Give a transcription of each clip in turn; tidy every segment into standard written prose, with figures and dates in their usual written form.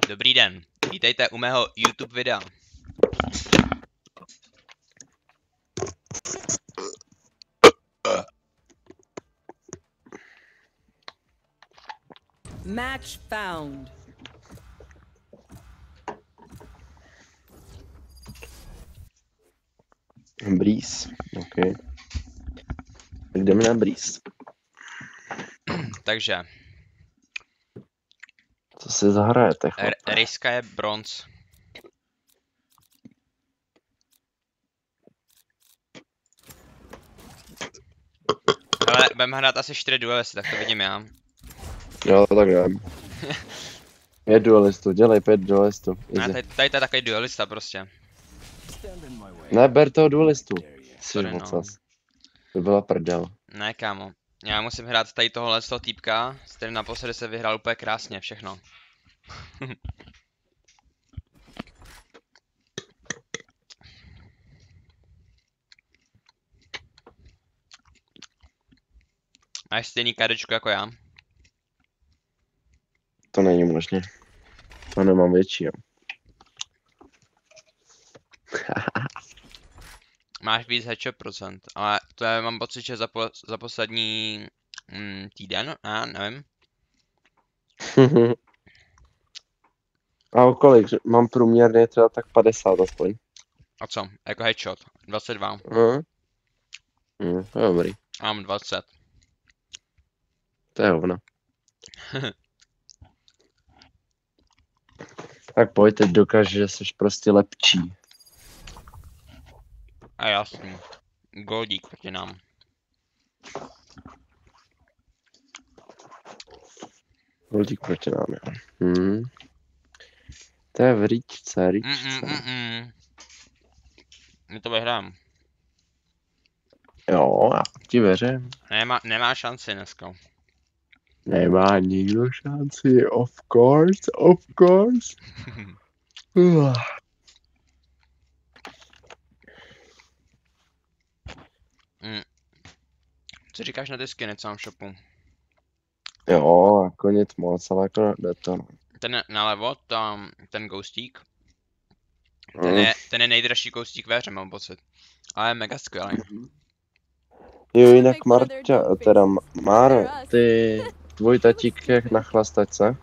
Dobrý den, vítejte u mého YouTube videa. Match found. Breeze, ok. Tak jdeme na Breeze. Takže, Co si zahrajete, chlape? Ryska je bronz. Ale budeme hrát asi 4 duelisty, tak to vidím já. Jo, tak jdem. 5 duelistů, dělej 5 duelistů. Ne, tady to je takový duelista prostě. Ne, ber toho duelistu. Jsi Sorry, no. mocas. To byla prdel. Ne, kámo. Já musím hrát tady tohohle z toho týpka, s kterým naposledy se vyhrál úplně krásně všechno. Máš stejný kadečku jako já? To není možné. To nemám větší, jo. Máš víc headshot procent, ale to je, mám pocit, že za poslední týden, nevím. A o kolik? Mám průměrně třeba tak 50 aspoň. A co? Jako headshot? 22. To je dobrý. A mám 20. To je hovno. Tak pojď, teď dokáž, že jsi prostě lepší. A jasný. Goldík proti nám. Goldík proti nám, jo. To je v říčce. My to vyhrám. Jo, já ti věřím. Nemá šanci dneska. Nemá nikdo šanci, of course. Co říkáš na ty skiny, co mám v shopu? Jo, jako nic moc, ale jako jde to, no. Ten nalevo, ten ghostík. Ten je nejdražší ghostík ve hře, mám pocit. Ale je mega skvělý. Jo, jinak Marťa, teda Máro, tvůj tatík je na chlastačce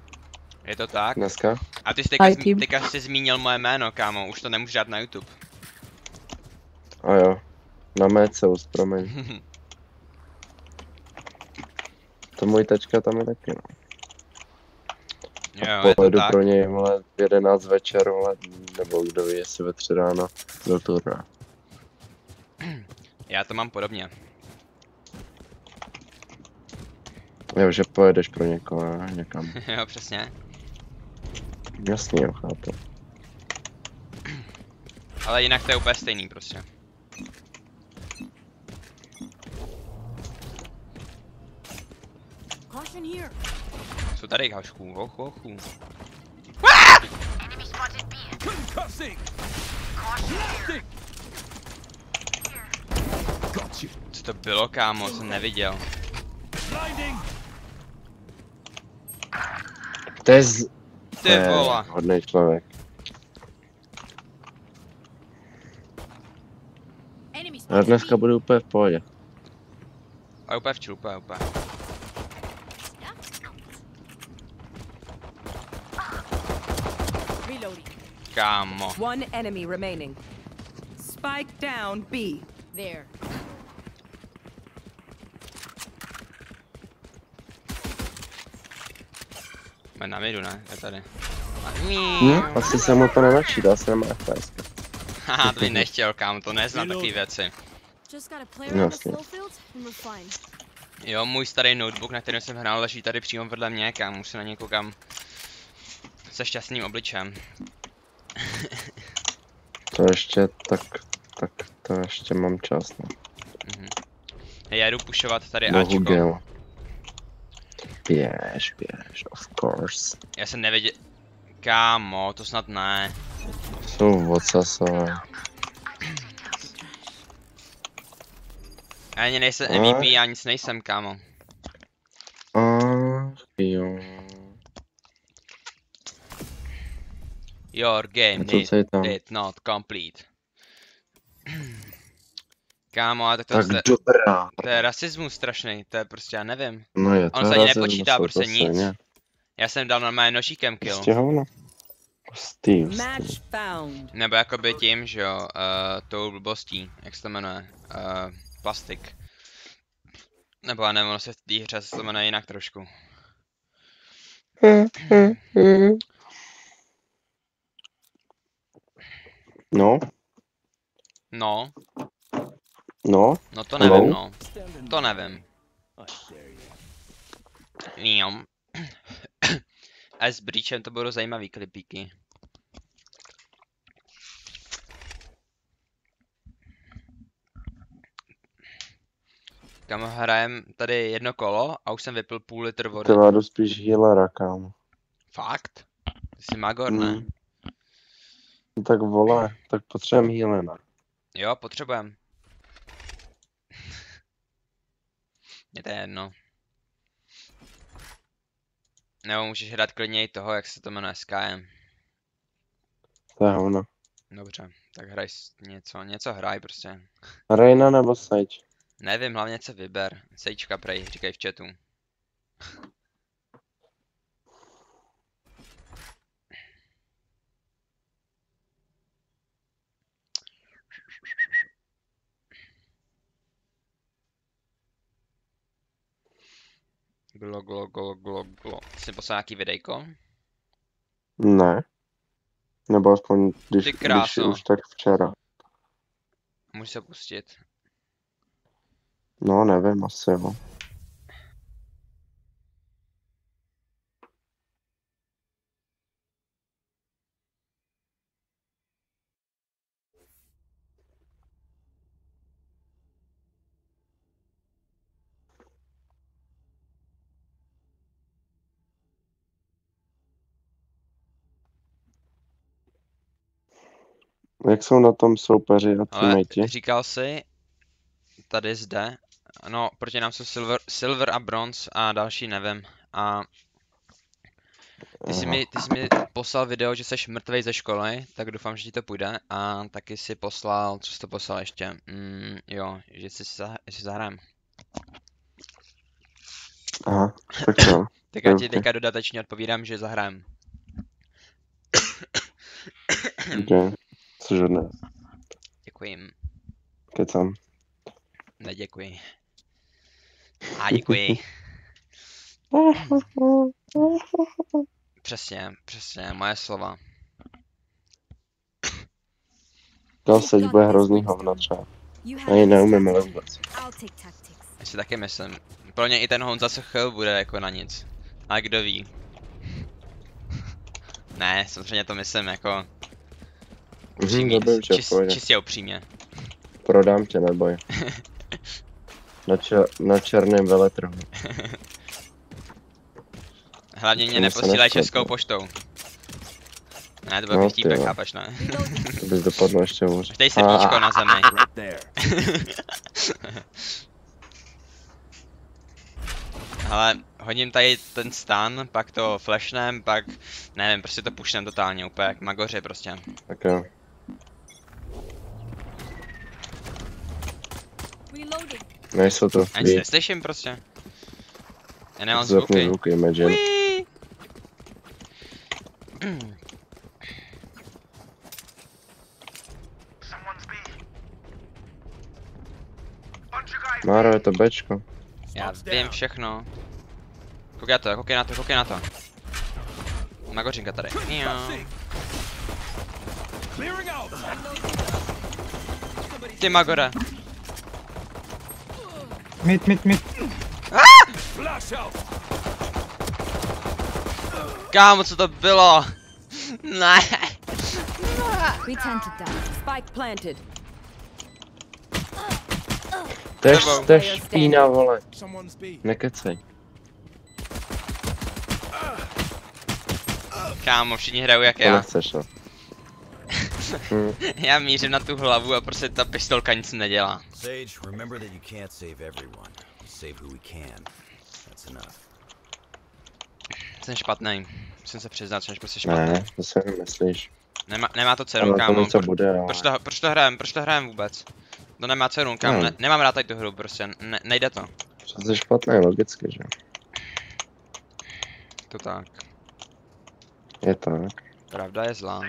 Je to tak? dneska? A ty jsi teďka jsi zmínil moje jméno, kámo, už to nemůžu dát na YouTube. A jo, na Méceus, promiň. To můj tačka tam je taky, no. Jo, je to Pojedu tak. pro něj, vole, v 11 večer, vole, nebo kdo ví, jestli ve 3 ráno, do turna. Já to mám podobně. Jo, že pojedeš pro někoho, ne? Někam. Jo, přesně. Jasně, jo, chápu. Ale jinak to je úplně stejný prostě. Jsou tady hašků, ochu. Co to bylo, kámo, jsem neviděl. To je Ty vole. hodnej člověk. Já dneska budu úplně v pohodě. A úplně včil, úplně. Kámo. One enemy remaining. Spike down B. There. Na midu, ne? Je tady. Asi se mu to nenačítá, asi nemá FPS. Haha, to bych nechtěl, kámo, to neznám takové věci. Jasně. Jo, můj starý notebook, na kterém jsem hrál, leží tady přímo vedle mě, kámo, už se na něj koukám se šťastným obličem. To ještě, to ještě mám čas, no. Já jdu pušovat tady No, Ačko. Hugel. Běž, of course. Já jsem nevěděl... Kámo, to snad ne. Jsou ocasové. Já ani nejsem MVP, já nic nejsem, kámo. Jo. Your game To co je tam? did not complete. Kámo, ale tak Tak to je dobrá. rasismus strašný, to je prostě, já nevím. No je to On se ani rasismus, nepočítá, to prostě nic. silně. Já jsem dal normálně nožíkem kill. Prostě hovno. Steve. Match found. Nebo jakoby tím, že jo, tou blbostí, jak se to jmenuje, plastik. Nebo já nevím, ono se v té hře se to jmenuje jinak trošku. No, No, no, no to Hello? nevím, no. To nevím. Jo. A s Breachem to budou zajímavý klipíky. Kam hrajem tady jedno kolo a už jsem vypil půl litr vody. ty vádu spíš healera, kámo. Fakt? Ty jsi magor, ne? No tak vole, tak potřebujeme healera. Jo, potřebujem. Mně to je jedno. Nebo můžeš hrát klidně i toho, jak se to jmenuje, Skyem. To je hovno. Dobře, tak hraj něco hraj prostě. Reyna nebo Sage? Nevím, hlavně co vyber. Sejčka prej, říkaj v chatu. Glo. Jsi poslal nějaký videjko? Ne. Nebo aspoň, Ty když kráso. už tak včera. Můžu se pustit. No, nevím, asi jo. Jak jsou na tom soupeři a Ale teammatey? říkal jsi, tady zde, no proti nám jsou silver a bronze a další nevím. A ty jsi mi poslal video, že jsi mrtvej ze školy, tak doufám, že ti to půjde. A taky si poslal, co jsi to poslal ještě? Jo, že si zahrajem. Aha, tak jo. Tak já ti Okay. teďka dodatečně odpovídám, že zahrajem. Okay. Což hodně. Děkuji. Kecam. Neděkuji. A děkuji. Přesně, moje slova. To Sage bude hrozný hovno třeba. Ani neumím, ale vůbec. Já si taky myslím. Pro ně i ten Honza Sochel bude jako na nic. A kdo ví. Ne, samozřejmě to myslím jako... Upřímně, čistě upřímně. Prodám tě, neboj. Na černém veletrhu. Hlavně mě neposílej českou poštou. Ne, to byl No, vtípek, ty jo. chápeš, ne? To bys dopadlo ještě hůř. Dej srdíčko na zemi. Ale hodím tady ten stun, pak to flashnem, pak nevím, prostě to pušnem totálně, úplně jak magoři prostě. Tak jo. Nejsou to Ani si neslyším prostě. Já nemám Zapni zvuky. zvuky, Imagine. Uiii. Máro, je to Bčko. Já vím všechno. Koukej na to. Magořinka tady. Jo. Ty Magore. Mid. Kámo, co to bylo? Ne. Spike planted. To je špína, vole. Nekecej. Kámo, všichni hrajou jak To já. nechceš, no. Já mířím na tu hlavu a prostě ta pistolka nic nedělá. Sage, remember that you can't save everyone. Save who we can. That's enough. Jsem špatný. Musím se přiznat, že jsem prostě špatný. Ne, to se nemyslíš. Nemá to cenu, Ale to kámo. něco bude, ale... Proč to hrajem vůbec? To nemá cenu, kámo. No. Nemám rád tady tu hru, prostě. Nejde to. Přece špatné, logicky, že? To tak. Je tak. Pravda je zlá.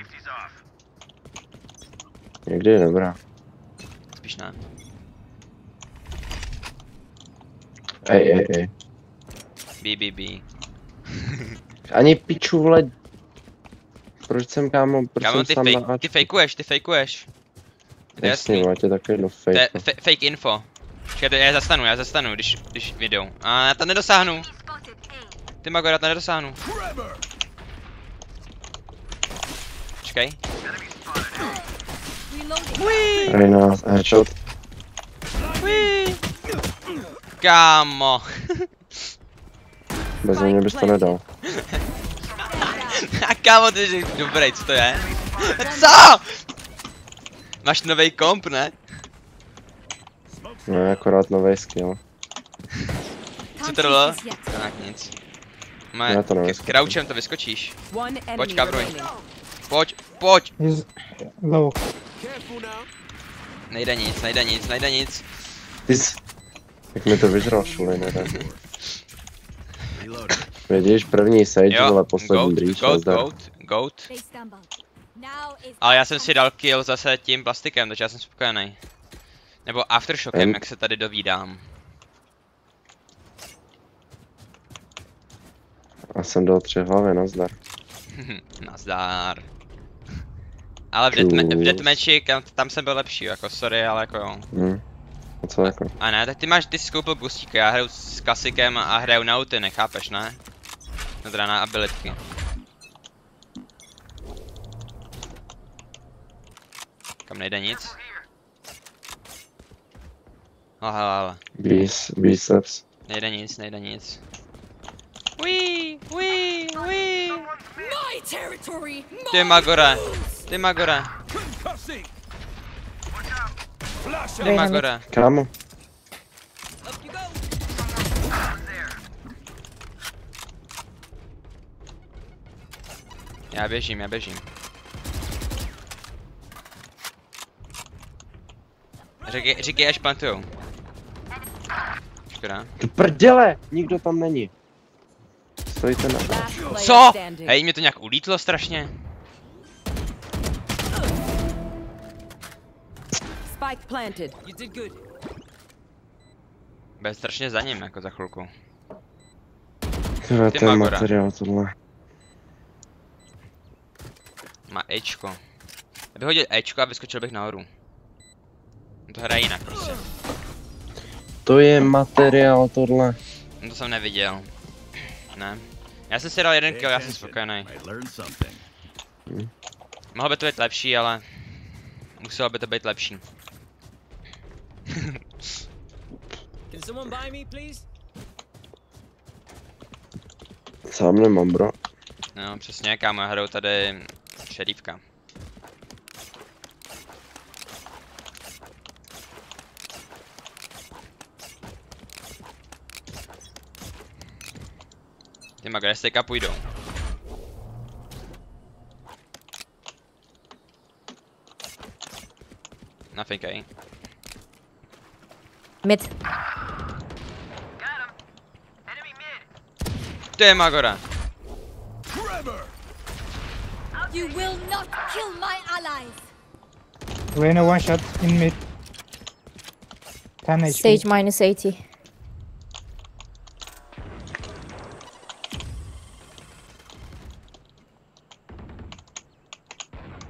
Někdy je dobrá. Spíš ne. Ej. BBB. Ani piču, vole. Proč jsem, kámo, proč Kámo, jsem sám na ty fejkuješ. Jasně, máte taky jedno To je fake. fake info. Počkejte, já zastanu, když vyjdou. A já to nedosáhnu. Ty Magora, to nedosáhnu. Počkej. Rejna, headshot. Kámo. Bez mě bys to nedal. A kámo, ty jsi dobrý, co to je? Co? Máš nový komp, ne? No, akorát nový skill. Co to bylo? Tak nic. Já to nevím. Crouchem to vyskočíš. One enemy Pojď, kabruj. remaining. Pojď. He's low. Nejde nic. Ty jsi... Jak mi to vyžral, šulej, nejde. Reloading. Vidíš, první sage, Jo, ale poslední breach, goat. Ale já jsem si dal kill zase tím plastikem, takže já jsem spokojený. Nebo aftershockem, jak se tady dovídám. A jsem dal 3 hlavy, nazdar. Nazdar. Ale v deathmatchi, tam jsem byl lepší, jako sorry, ale jako jo. A co jako? A ne, tak ty jsi koupil boostíka, já hraju s klasikem a hraju na ulty, nechápeš, ne? No teda na abilitky. Kam nejde nic? Hele. Biceps. Nejde nic. Ty Magore. Kámo. Já běžím. Říkej, až plantujou. Škoda. Ty prdele! Nikdo tam není. Stojíte na... Last player Co? standing. Hej, mě to nějak ulítlo strašně. Spike planted. Byl strašně za ním, jako za chvilku. Tyhle, Ty to je Magora. materiál, tohle. Má Ečko. Já bych hodil Ečko a vyskočil bych nahoru. To hraje jinak prostě. To je materiál, tohle. No to jsem neviděl. Ne. Já jsem si dal jeden kill, já jsem spokojený. I learned something. Mohlo by to být lepší, ale... Muselo by to být lepší. Can someone buy me, please? Sám nemám, bro. No přesně, kámo, já hraju tady šerívka. Ty Magrestika půjdou. Nafikej. Mid. Ty Magora. You will not kill my allies. Reyna one shot in mid. 10 HP. Sage minus 80.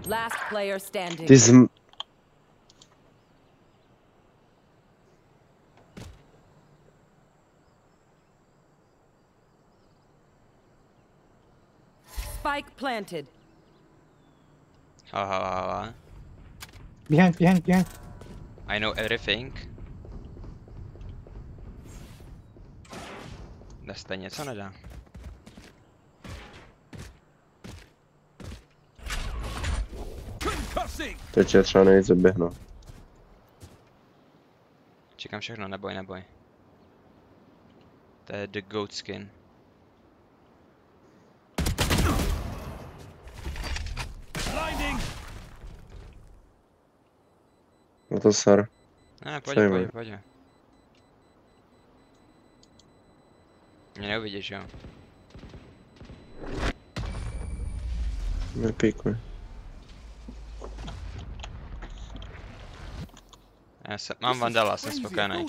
Last player standing. Ty jsi... Spike planted. Haha. Behind. I know everything. Stejně něco nedá. Teď je třeba nejít zaběhnout. Čekám všechno, neboj. To je the goat skin. No to ser. Ne, Co je, pojď. Mě neuvidíš, jo. Nepíkuj. Mám Vandala, jsem spokojený.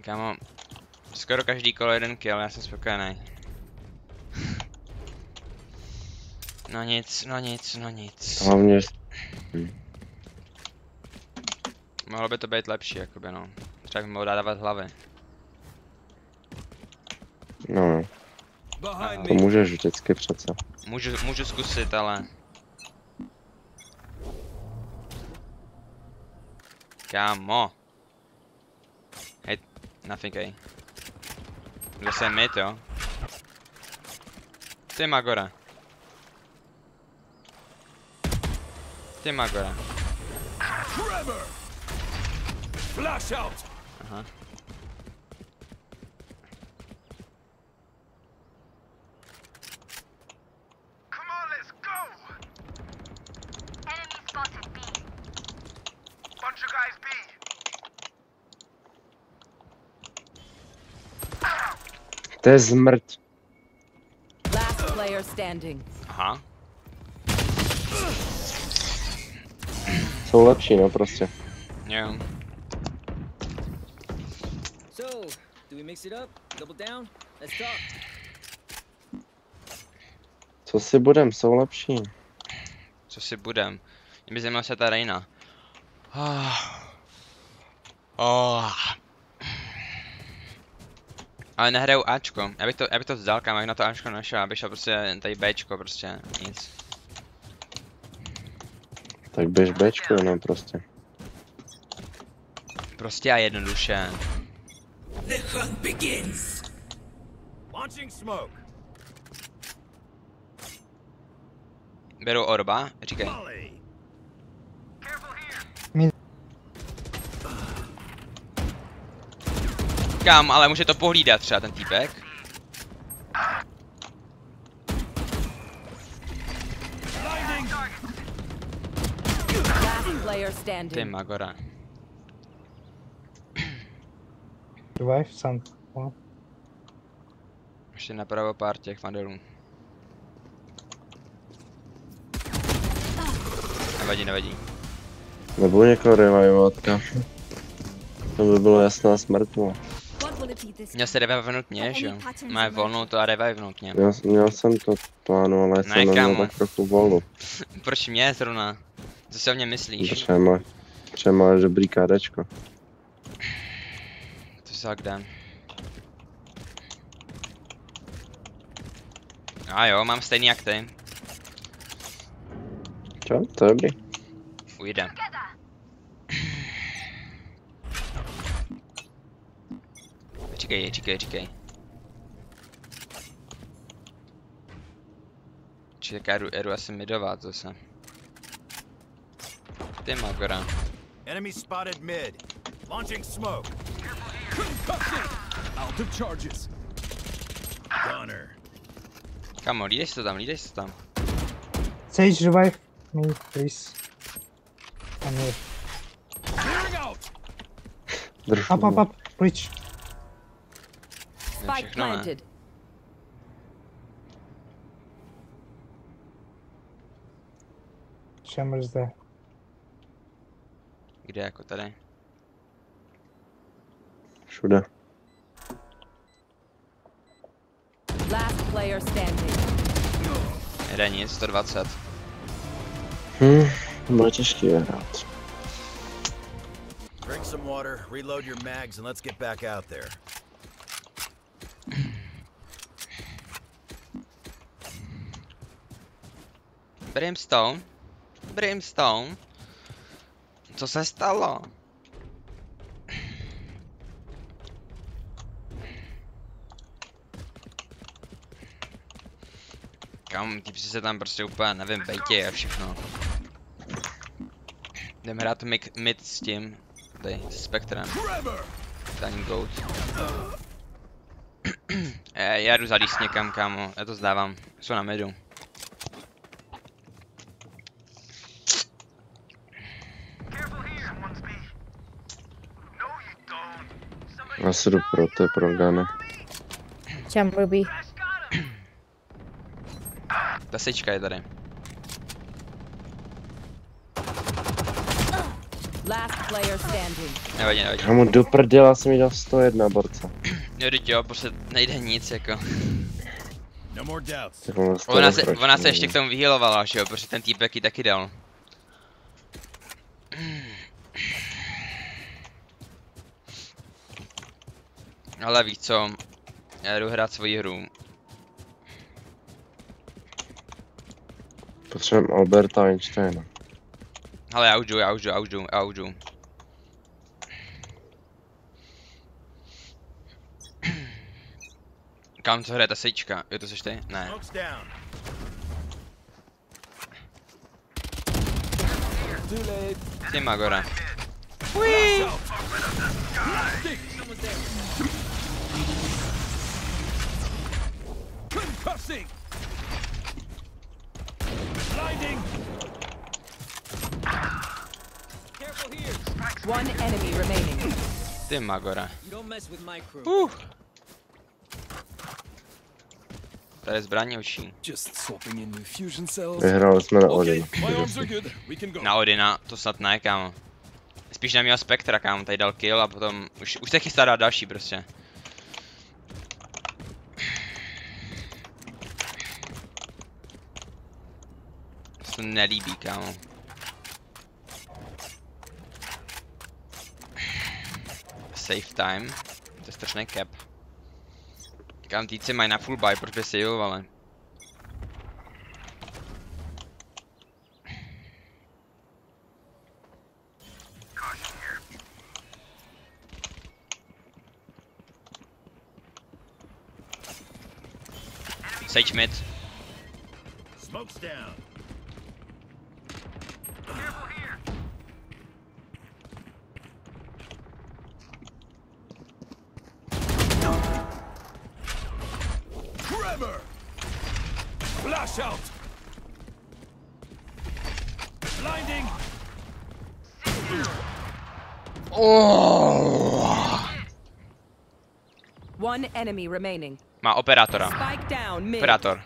Kámo, skoro každý kolo jeden kill, já jsem spokojený. No nic. Hlavně... Mohlo by to být lepší, jakoby no. Třeba bych mohl dávat hlavy. No, to můžeš vždycky přece. Můžu zkusit, ale... Kámo. Hej, nafikej. Zase je mid, jo? Ty Magora. Flash out! Aha. To je zmrt. Last player standing. Aha. Jsou lepší, no prostě. Jo. So, do we mix it up? Double down? Let's talk. Co si budem, jsou lepší. Co si budem? Mě by zajímala se ta Reina. Ale nehraju Ačko. Já bych to vzdal, kam jak na to Ačko našel, abych šel prostě tady Bčko, prostě nic. Tak běž Bčko, no prostě. Prostě a jednoduše. The hunt begins. Launching smoke. Beru Orba, říkej. Molly. Kam, ale může to pohlídat třeba ten týpek. Last player Ty standing. Magora. Revive, some. Oh. Ještě napravo pár těch Vandalů. Nevadí. Nebudu někoho revivovat, to by bylo jasná smrt, no. What will it be this Měl se revivenout mě, že jo? Má volnou to a revivenout mě. Měl jsem to plánu, ale Ne, jsem neměl kámo. tak trochu volnu. Proč mě zrovna? Co si o mě myslíš? Protože máš dobrý kádečko. To se kde? A jo, mám stejný jak ty. Čo? To je dobrý. Ujde. Říkej. Čekaj, jdu asi midovat zase. Ty Magora. Enemy spotted mid. Launching smoke. Out of charges. Gunner. Kamo, lídej se to tam. Sage, revive me, please. I'm here. Clearing out. Drž Up, breach. Spike všechno, ne? planted. Chamber's there. Kde jako tady? Všude. Last player standing. Jde nic, 120. Bude těžký vyhrát. Drink some water, reload your mags, and let's get back out there. Brimstone? Co se stalo? Kam, ty se tam prostě úplně, nevím, bejtě a všechno. Jdeme hrát mid s tím, tady, s Spectrem. Tiny Goat. Já jdu zadíst někam, kámo, já to zdávám, jsou na midu. Asi jdu pro, to je pro Gany. Chamber B. Ta sečka je tady. Last player standing. Nevadí, nevadí. Kámo, do prdela jsem jí dal 101 borce. Jo, teď jo, prostě nejde nic jako. No more doubts. Tak ono z toho Ona se ještě k tomu vyhealovala, že jo, protože ten týpek ji taky dal. Ale víš co, já jdu hrát svoji hru. Potřebujeme Alberta Einsteina. Ale já už jdu. Kam co hraje ta sejčka? Jo, to seš ty? Ne. Smoke's down. Ty Magora. Concussing. Blinding. Careful here. One enemy remaining. Ty Magora. You don't mess with my crew. Tady je zbraň očí. Just swapping in new fusion cells. Vyhráli jsme na Okay, Odin. my arms are good. We can go. Na Odina, to snad ne, kámo. Spíš na mého Spektra, kámo, tady dal kill a potom už se chystá dát další prostě. Se to nelíbí, kámo. Save time. To je strašný cap. Kam týci mají na full buy, proč by saveovali? Sage mid. Smoke's down. Tremor. Flash out. Blinding. One enemy remaining. Má operátora. Spike down mid. Operátor.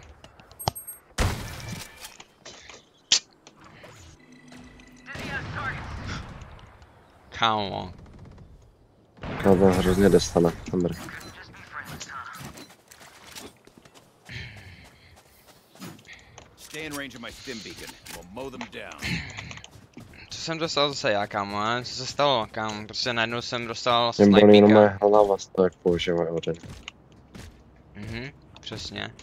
Kámo. No to hrozně dostane. Dobrý. Stay in range of my stim beacon. We'll mow them down. Co jsem dostal zase já, kámo, ale co se stalo, kámo, prostě najednou jsem dostal Těm bolí jenom moje snajpíka. hlava z toho, jak používají Odin. Přesně.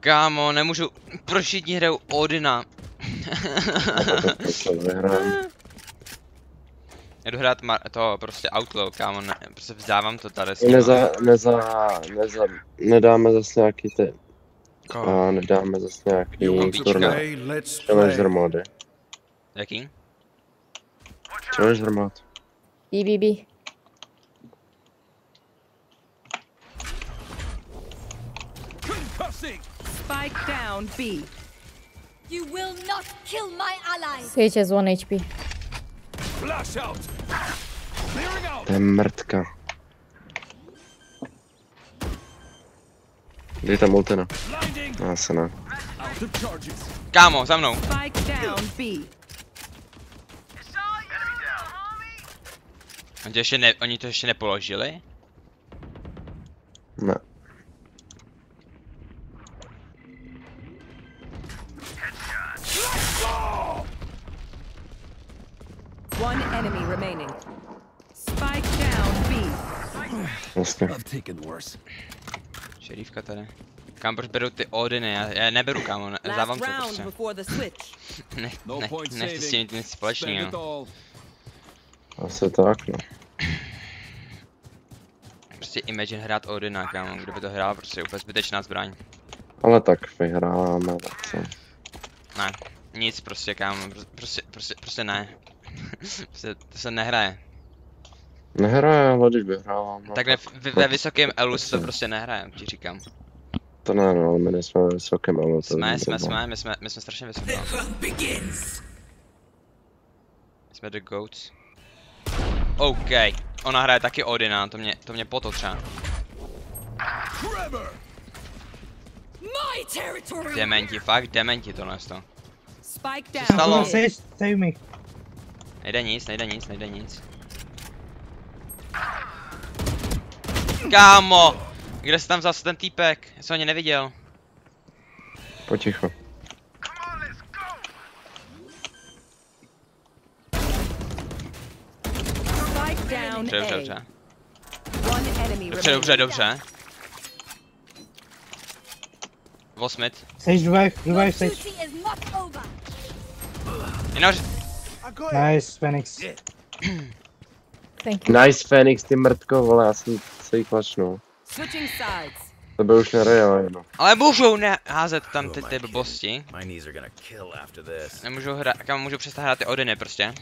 Kámo, nemůžu, proč všichni hrajou Odina? To vyhrám. Jdu hrát to prostě Outlaw, kámo, ne, prostě vzdávám to tady s Nedáme zase nějaký ty. Koho? A nedáme zase nějaký Bombička. turné. Let's Challenger mody. Jaký? Challenger mod. BBB. Concussing. Spike down B. You will not kill my ally. Sage has 1 HP. Flash out. Clearing out. To je mrtka. Dej tam ultina. Blinding. Asi ne. Out of charges. Kámo, za mnou. Spike down B. Oni to ještě nepoložili? Ne. One enemy remaining. Spike down B. Vlastně. I've taken worse. Šerívka tady. Kam proč berou ty Odiny? Já neberu, kámo, dávám Last to round prostě. before the switch. No point Nechci s saving. tím nic společného. Spend it all. Asi tak, no. Prostě Imagine hrát Odina, kámo, kdo by to hrál, prostě úplně zbytečná zbraň. Ale tak vyhráváme, tak co. Ne, nic prostě, kámo, prostě ne. Prostě to se nehraje. Nehraje, ale když vyhrávám. No, Takhle ve vysokém elu se to prostě nehraje, ti říkám. To ne, no, my nejsme ve vysokém, ale to My jsme strašně vysoko. Jsme the goats. OK. Ona hraje taky Odina, to mě pototře. My territory. Dementi, fakt dementi tohle to. Spike Co down. stalo? Save me. Nejde nic. Kámo! Kde jsi tam zase ten týpek? Já jsem ho ani neviděl. Poticho. Spike down Dobře. A. One enemy Dobře. Vosmit. Sage revive Your Sage. duty is not over. Jinak, Nice, Phoenix. Thank you. Nice Phoenix, ty mrtko, vole, já jsem se jí klačnul. Switching sides. To by už nerejel jenom. ale můžou neházet tam ty blbosti. My knees are gonna kill after this. Nemůžu hrát, kam můžu přestat hrát ty Odiny prostě.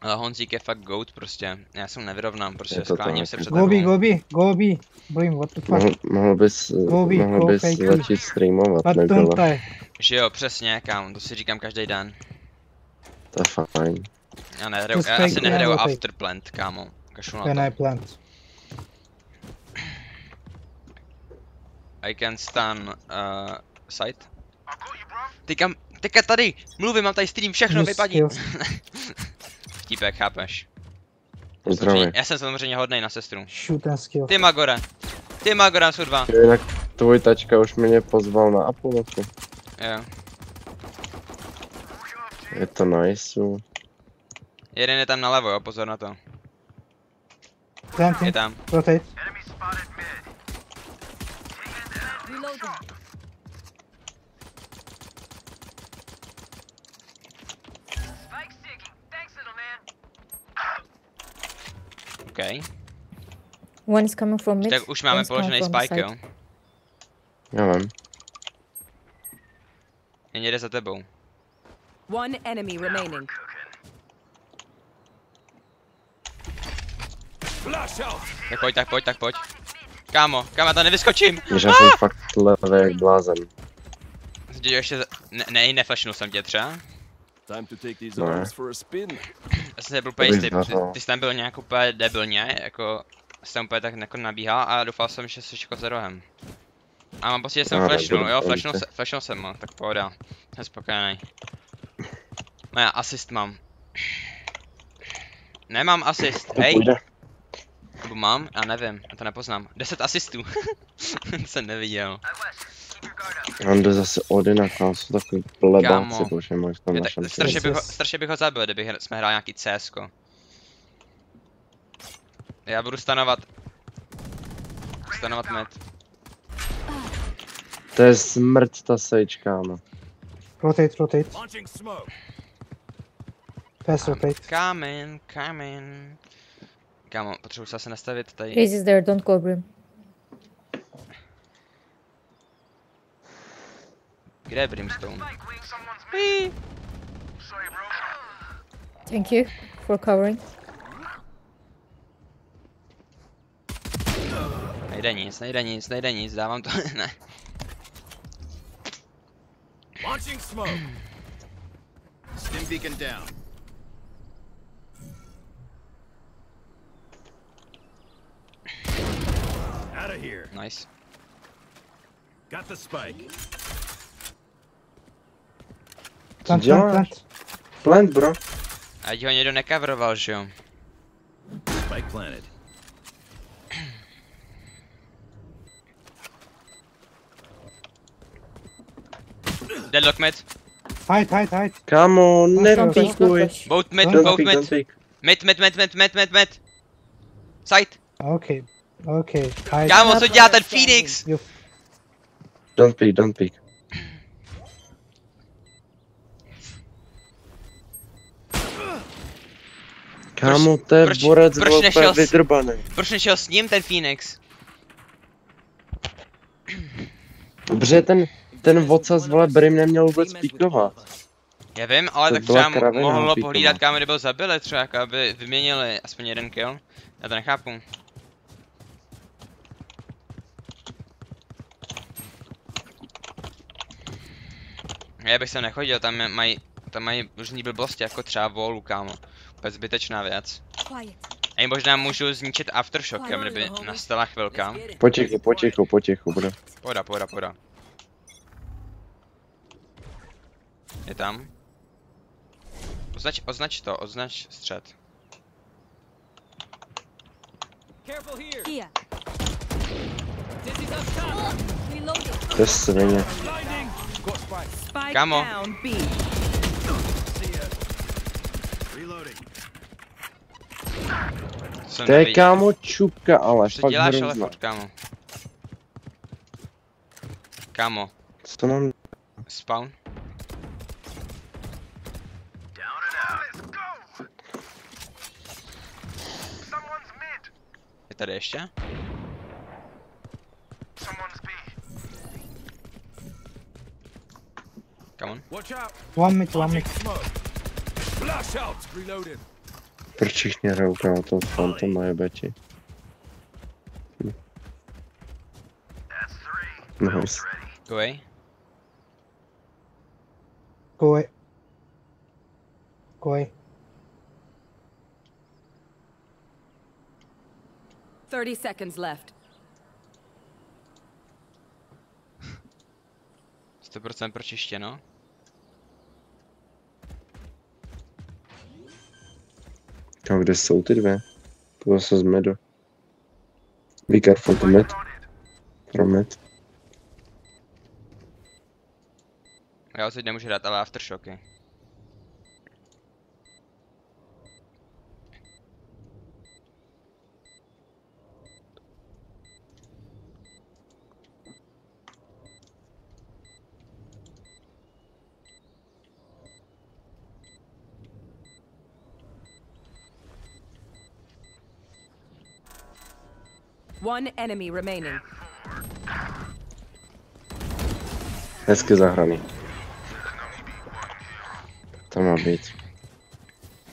Ale Honzík je fakt goat prostě. Já se mu nevyrovnám, prostě Je to skláním tak. se před Go B, takovou. go B. Blim, what the fuck? Mohl bys fake me. začít streamovat, But nebylo. don't die. Že jo, přesně, kámo, to si říkám každý den. To je fajn. Já Just asi fake me, nehraju rotate. Afterplant, kámo. Kašlu na When to. I plant. I can stun site. Teďka tady, mluvím, mám tady stream, všechno Use vypadí. skills. Vtípek, chápeš? Zdravě. Já jsem samozřejmě hodnej na sestru. Shoot and skill. Ty Magora jsou dva. Jinak tvůj tačka už mě pozval na Apolloku. Jo. Je to nice. Jeden je tam nalevo, jo, pozor na to. Je Planting. tam. Rotate. Reloading. OK. One is coming from mid. Tak už máme one's coming položený from spike, side. jo. Já vím. Jen jde za tebou. One enemy remaining. Flash out. Tak pojď. Kámo, já tam nevyskočím. Že já jsem fakt levý jak blázen. Zděl ještě neflashnul jsem tě třeba. Time to take these No. arms for a spin. Já jsem nebyl úplně To bych jistý, zahrál. ty jsi tam byl nějak úplně debilně, jako jsem úplně tak jako nabíhal a doufal jsem, že jsi jako za rohem. A mám pocit, že jsem No, flashnul, nebyl jo, určitě. flashnul jsem, no, tak pohoda. Jsem spokojený. No já asist mám. Nemám asist, To hej, půjde. nebo mám, já nevím, já to nepoznám. 10 asistů, jsem neviděl. On jde zase Odina, kam jsou takový plebáci, Kámo. bože můj, v tom Je našem tak, strašně Yes. bych ho zabil, kdybych jsme hráli nějaký CSko. Já budu stanovat mid. To je smrt ta Sage, kámo. Rotate. Launching smoke. Fast rotate. Come in. Kámo, potřebuji se zase nastavit tady. Raze is there, don't go Brim. Kde je Brimstone? Thank you for covering. Nejde nic, dávám to, ne. Launching smoke. Stim beacon down. Out of here. Nice. Got the spike. Plant. Plant, bro. Ať ho někdo nekavroval, že jo. Spike planted. Deadlock mid. Hide. Kámo, Don't flash, don't nepíkuj. flash. Both mid, Don't both Don't mid. peek. Mid. Sight. Okay. Hide. Kámo, co dělá ten Phoenix? You Don't peek. Kámo, to je proč- borec proč byl nešel úplně s- vydrbaný. Proč nešel s ním ten Phoenix? Dobře, ten vocas, vole, Brim neměl vůbec píkovat. Já vím, ale To tak byla třeba kravina, mohlo píkova. pohlídat, kam by byl zabili, třeba jako aby vyměnili aspoň jeden kill. Já to nechápu. Já bych sem nechodil, tam mají tam mají různý blbosti, jako třeba volu, kámo. Úplně zbytečná věc. Quiet. A možná můžu zničit aftershockem, kdyby nastala chvilka. Potichu, bude. Poda. Je tam. Označ střed. Careful here. Here. Dizzy's up top. Reloading. To je svině. Blinding. Got spike. Spike Come on. down B. Reloading. Jsem To je neviděl. kámo čupka, ale Co fakt děláš ale hrozná. furt, kámo? Kámo, Co to mám? spawn? Je tady ještě? Come on. Watch out. One mid. Smoke. Flash out. Reloading. Proč všichni hrajou kámo toho Phantom a jebeti? Nice. Go away. Go away. Go away. 30 seconds left. 100% pročištěno. Kámo, kde jsou ty dvě? To zase z medu. Be careful to mid. Pro mid. Já ho teď nemůžu hrát, ale aftershocky. One enemy remaining. Hezky zahraný. To má být.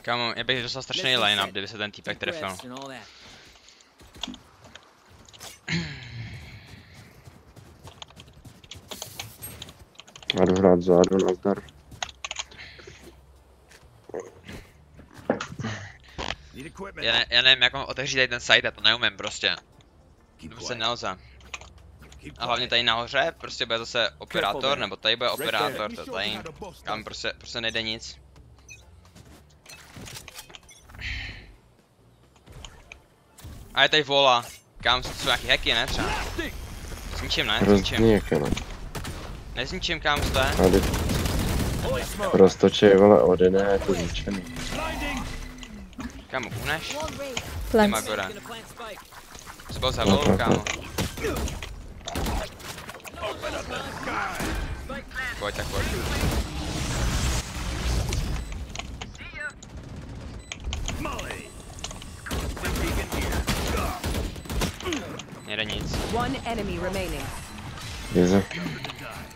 Kámo, já bych dostal strašný line-up, kdyby se ten týpek trefil. Breaths and all that. Já jdu hrát zádu, nazdar. Need equipment. Já nevím, jak mám otevřít tady ten site, já to neumím prostě. Keep To se quiet. nelze. Keep A hlavně quiet. tady nahoře prostě bude zase operátor, nebo tady bude operátor, there. to tady, tam prostě nejde nic. A je tady vola. Kam jsou nějaký hacky, ne třeba? Zničím, ne? Zničím. Hrozný jak ne. Nezničím, kam jste. A teď roztočej, vole, Odin a je to zničený. Kámo, puneš? Wall raised. Nima Plants. gora. Gonna plant spike. Zbyl za volu, kámo. Pojď, tak pojď. Nejde nic. One enemy remaining. Jeze.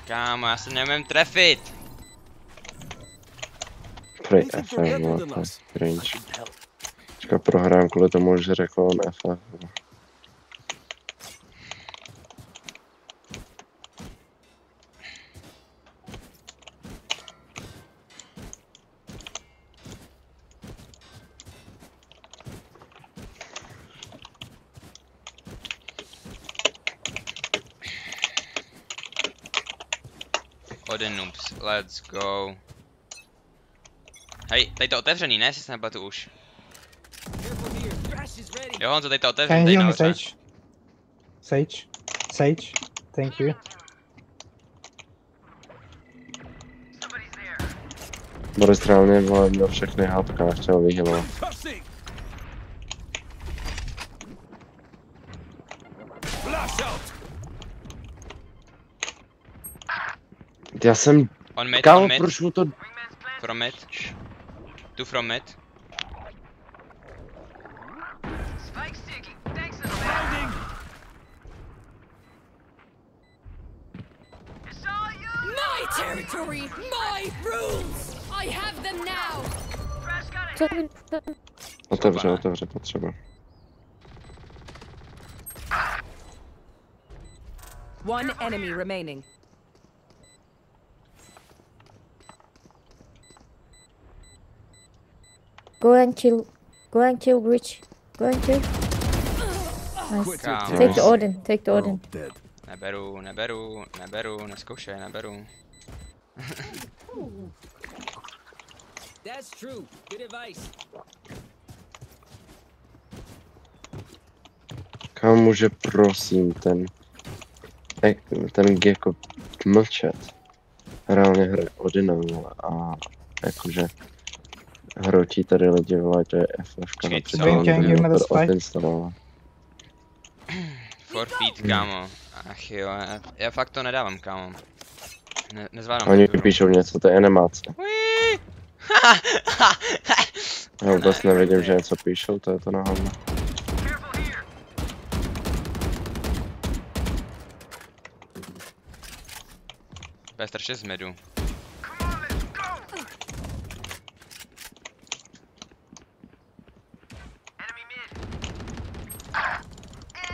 Kámo, já se neumím trefit. Prej FM, no to je cringe. Počka, prohrám kvůli tomu, že řekl on FF. Odin noobs, let's go. Hej, tady to otevřený, ne? Jestli se nepletu už. Careful here. Thrash is ready. Jo, Honzo, tady to Can otevřený, you tady heal me, nahoře. Sage? Sage? Thank you. Boris reálně, vole, měl všechny hápka, chtěl vyhýlovat. Tossing. Flash out. Já jsem, On mid, kámo, on mid, proč mu to... from mid. Two from mid. My territory, my rules. I have them now. Otevře, potřeba. One enemy remaining. Go and kill Breach. Go and kill. Nice. Kámo. Take the Odin. Take the Odin. Dead. Neberu, neskoušej, neberu. That's true. Good advice. Kam může prosím ten Gecko mlčet? Reálně hraje Odina, vole, a jakože hrotí tady lidi, vole, to je FFka. Počkej, co? To odinstaloval. 4 feet, kámo. Ach jo, já fakt to nedávám, kámo. Nezvládám. Oni tu hru. píšou něco, to je animace. Uiii. Já vůbec nevidím, že něco píšou, to je to na hovno. Bude strašně z midu.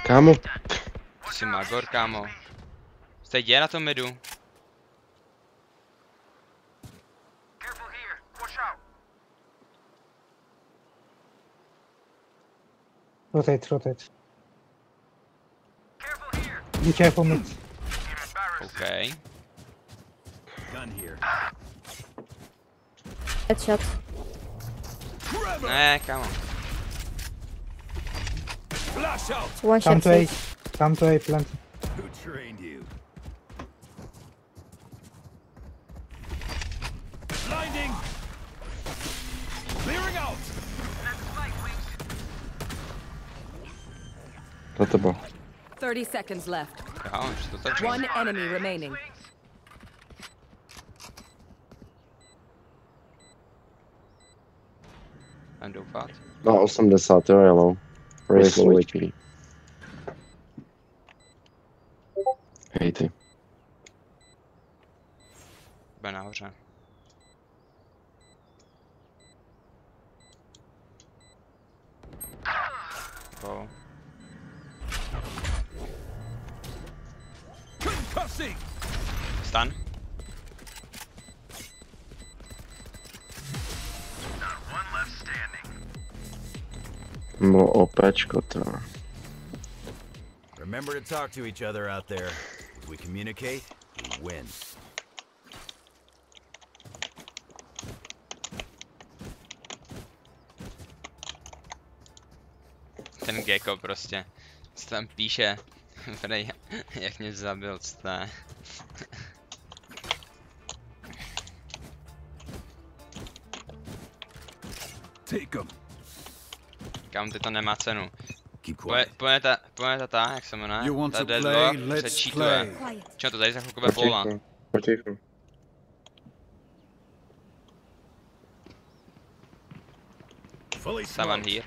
Kámo, Ty jsi magor, kámo. Teď je na tom midu. Rotate. Be careful mid. OK. Gun here. Headshot. Ne, kámo. Flash out. One Come shot. to A. Sage. Come to A, plant. Who trained you? Blinding. Clearing out. za tebou. 30 seconds left. Kámo, že to tak One enemy remaining. mám doufat. No, 80, jo, yellow. Race low HP. Hej ty. Bude nahoře. Go. Concussing. Stan. Bylo OPčko to. Remember to talk to each other out there. If we communicate, we win. Ten Gecko prostě. Co tam píše. Prej, jak mě zabil, co to je. Take him. Kam ty to nemá cenu. Keep quiet. Pojďte ta, jak se jmenuje? You want Ta to deadlock play? se Let's cheatuje. play. Čo to tady za chvilku bude bola? Potichu. Fully Savan smoked. here.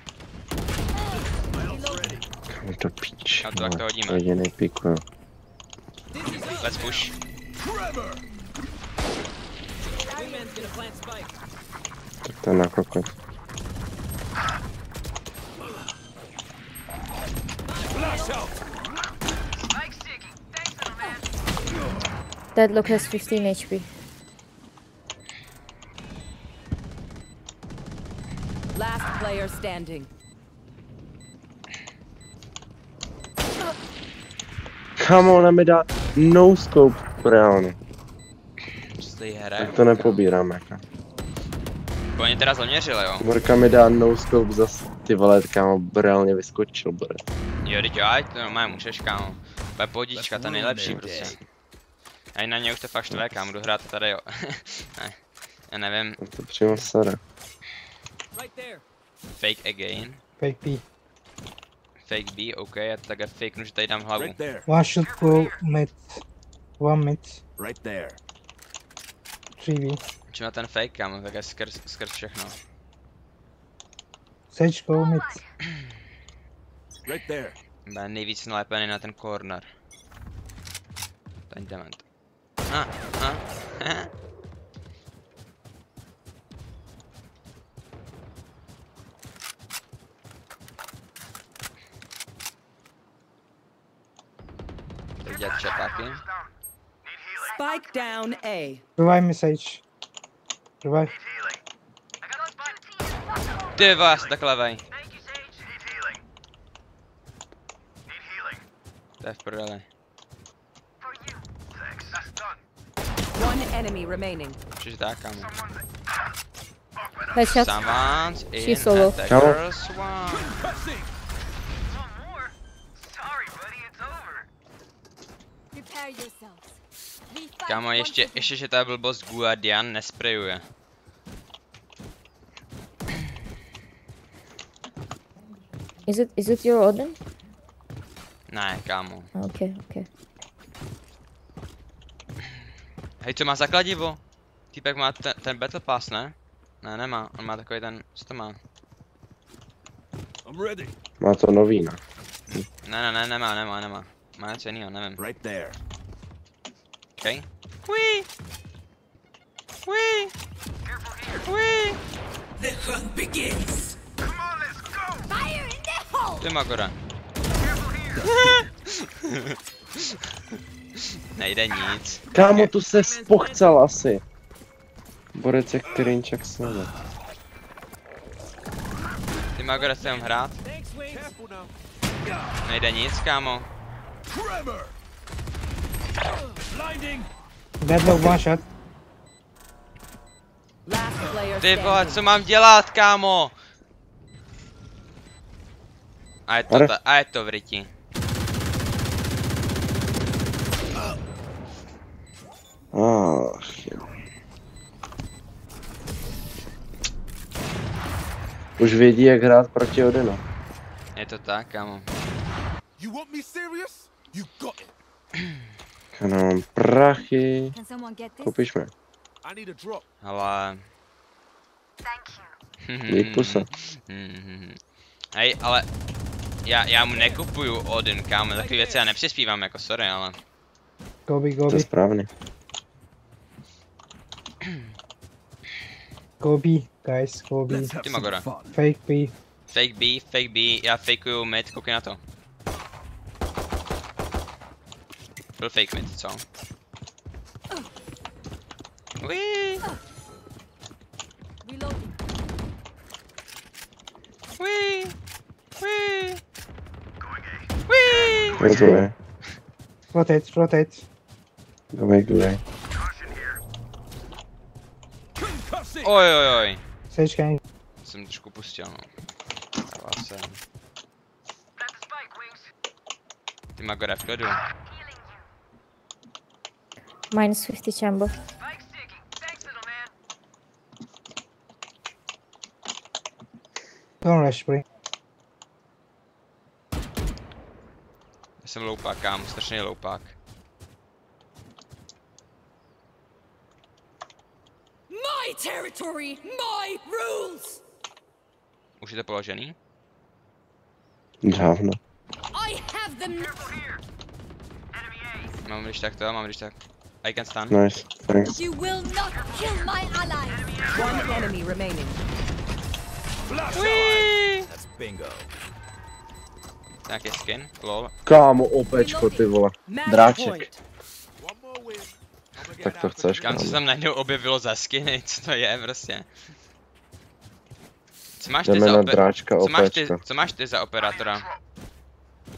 My ult's ready. Kam to píč. A to jak to hodíme? Jedinej pikuju. Let's push. Trevor. Wingman's gonna plant spike. Tak to je na kokot. Flash out. Deadlock has 15 HP. Last player standing. Kam ona mi dá no scope reálně. Co tady hraje? Tak to nepobírám jako. Oni teda zaměřili, jo? Borka mi dá no scope zas, ty vole, kámo, reálně vyskočil, bude. Jo, teď jo, ať to normálně můžeš, kámo. Bude pohodička, ta nejlepší prostě. A na ně už to fakt štve, kámo, jdu hrát tady, jo. Ne, já nevím, To přímo sere. Right there. fake again, Fake B. fake B, OK, já to takhle fakenu, že tady dám hlavu. Right there. One should go mid. One mid. Right there. 3B. Čím na ten fake, kámo, tak je skrz všechno. Sage go mid. Right there. Bude nejvíc nalépený na ten corner. Ten dement. Teď dělat čapáky. Spike down A. Revive me, Sage. Revive. Ty vole, já jsem tak levej. To je v prdeli. One enemy remaining. Čiže tak, kámo. Headshot. Someone's in She's solo. attacker's one. Prepare yourselves. We fight Kámo, once ještě, again. že ta blbost Guardian nesprejuje. Is it your Odin? Ne, kámo. Okay. Hej, co má za kladivo? Týpek má ten Battle Pass, ne? Ne, nemá. On má takový ten, co to má? I'm ready. Má to nový, ne? Ne, nemá. Má něco jinýho, nevím. Right there. Okay. Whee! Fire in the hole! Ty Magora. Nejde nic. Kámo, tu se spochcel asi. Borec jak Tyrinčak slova. Ty Magora chce jenom hrát. Careful now. Nejde nic, kámo. Tremor. Blinding. Deadlock one shot. Last player Ty vole, standing. co mám dělat, kámo? A je to v ryti. Ach jo. Už vědí, jak hrát proti Odinu. Je to tak, kámo. You want me serious? You got it. Kanám prachy. Can someone get this? Koupíš mě. I need a drop. Ale... Dík pusa. Hej, ale... Já mu nekupuju Odin, kámo, takový věci já nepřispívám, jako sorry, ale... Go B, go To B. je správně. Go B, guys, go B. Let's have Ty some Magora. fun. Fake B. Fake B, já fakeuju mid, koukej na to. Byl fake mid, co? Wee! Reloading. Wee! Wee! Wee! Gratuluji. Rotate. Gratuluji. Concussing. Oj. Sage can. Jsem trošku pustil, no. Zase. Ty Magora v klidu. Minus 50 chamber. Don't rush, bro. Já jsem loupák, kámo, strašný loupák. My territory, my rules! Už je to položený? Dávno. I have them. Mám když tak to, I can stand. Nice. Thanks. You will not kill my allies. One enemy remaining. Flash out. Wee! That's bingo. Nějaký skin, lol. Kámo, opečko, ty vole. Match Dráček. point. One more win. I'ma get Tak to out chceš, Kam se kámo. tam najednou objevilo za skiny, co to je prostě? Co máš ty Jdeme za na dráčka, opečka. co máš ty za operátora?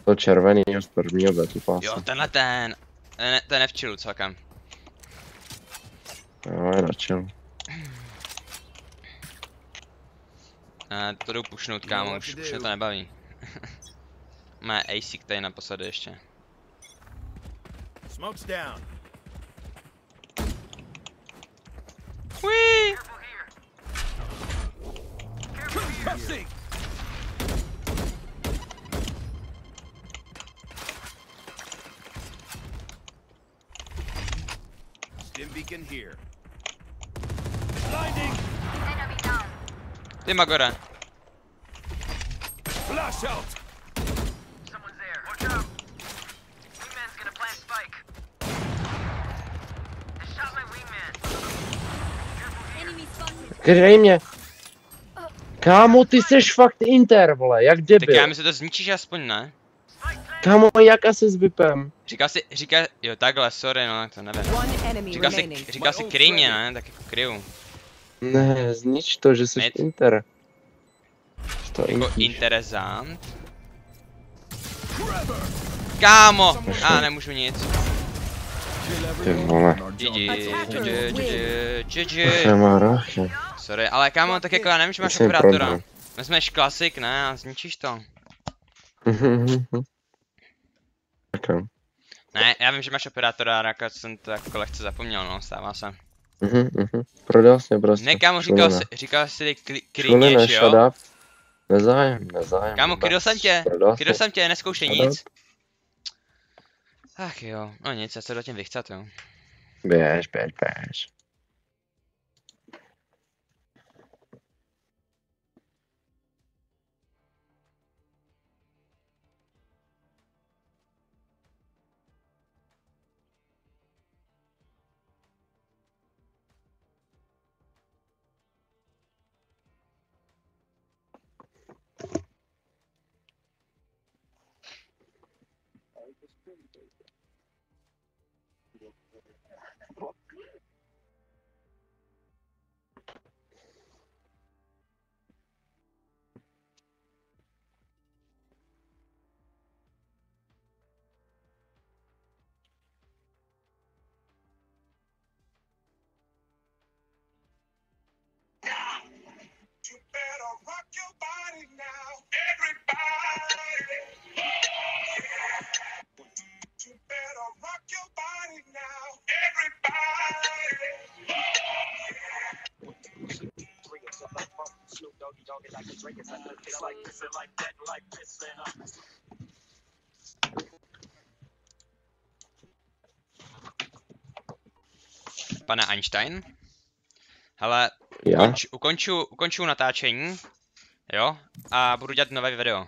To červenýho z prvního Battle Passu. Jo, tenhle ten. Ten je v chillu celkem. Jo, je na chill. To jdu pušnout, kámo, už mě to nebaví. Má AC tady naposledy ještě. Smoke's down. Wee! Concussing. Stim beacon here. Blinding. Ty Magora. Flash out. Enemy spotted. Kryj mě. Kámo, ty seš fakt Inter, vole, jak Tak debil. já myslím, že to zničíš aspoň, ne? Kámo, jak asi s VIPem? Říká, jo takhle, sorry, no, to nevím. One enemy remaining. Říká si kryj mě, ne? Tak jako kryju. Ne, znič to, že jsi Mid. Inter. To Jako intíš. interesant. Kámo! Nemůžu nic. Ty vole. GG. Kamaráche. Sorry, ale kámo, tak jako já nevím, že máš Jsem operátora. problém. Vezmeš klasik, ne? A zničíš to. Tak jo. Ne, já vím, že máš operátora, ale jako jsem to jako lehce zapomněl, no, stává se. Prodal jsi prostě. Ne, kámo, říkal jsi Šulina, klíně, že shut jo? up. Nezájem. Kámo, kydl jsem tě, neskoušej Shut nic. Ach jo, no nic, já se do tím vychcat, jo. Běž. Pane Einstein? Hele, Já? ukonču natáčení, jo? A budu dělat nové video.